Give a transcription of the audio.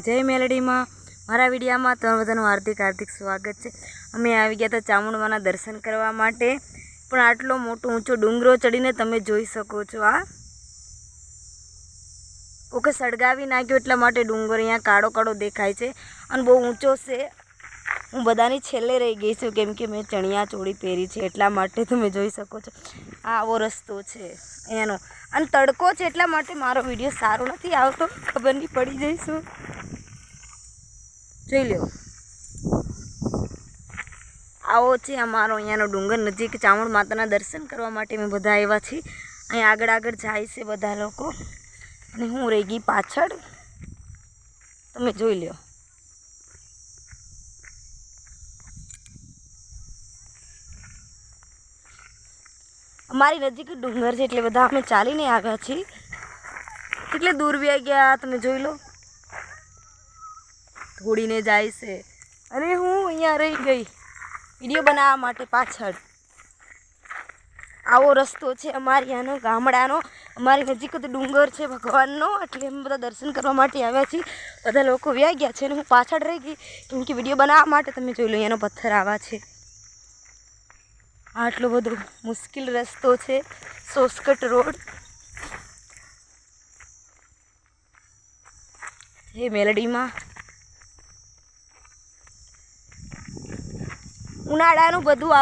जय मेलडी में मारा विडिया में तमाम बधानुं हार्दिक हार्दिक स्वागत है। अमे आई गया था चामुंडमाना दर्शन करवा माटे, पण आटलो मोटो ऊंचो डूंगरो चढ़ीने तमे जोई शको छो। आ कोके सळगावी नाख्यो એટલા માટે ડુંગર અહીંયા કાળો કાળો દેખાય છે અને બહુ ઊંચો છે। હું બધાની છેલ્લે રહી ગઈ છું કેમ કે મેં ચણિયા ચોળી પહેરી છે એટલા માટે તમે જોઈ શકો છો। આવો રસ્તો છે અહીંયાનો અને તડકો છે એટલા માટે મારો વિડીયો સારો નથી આવતો, ખબર નહીં પડી જઈશું। જોઈ લો આવો છે અમારો અહીંયાનો ડુંગર નજીક ચામુંડ માતાના દર્શન કરવા માટે મેં બધા આવ્યા છીએ। અહીં આગળ આગળ જાય છે બધા લોકો અને હું રહી ગઈ પાછળ, તમે જોઈ લો। અમારી નજીક ડુંગર છે એટલે બધા અમે ચાલીને આવ્યા છીએ, એટલે દૂર બી આવી ગયા તમે જોઈ લો। ધોડીને જાય છે અને હું અહીંયા રહી ગઈ વિડીયો બનાવવા માટે પાછળ। આવો રસ્તો છે અમારી આનો ગામડાનો, અમારી નજીક જ ડુંગર છે ભગવાનનો, એટલે અમે બધા દર્શન કરવા માટે આવ્યા છીએ। બધા લોકો વ્યા ગયા છે અને હું પાછળ રહી ગઈ કેમ કે વિડીયો બનાવવા માટે તમે જોઈ લો અહીંયાનો પથ્થર આવા છે। આટલો બધો મુશ્કેલ રસ્તો છે, શોર્ટકટ રોડ। એ મેલડીમાં ઉનાળાનું બધું આવું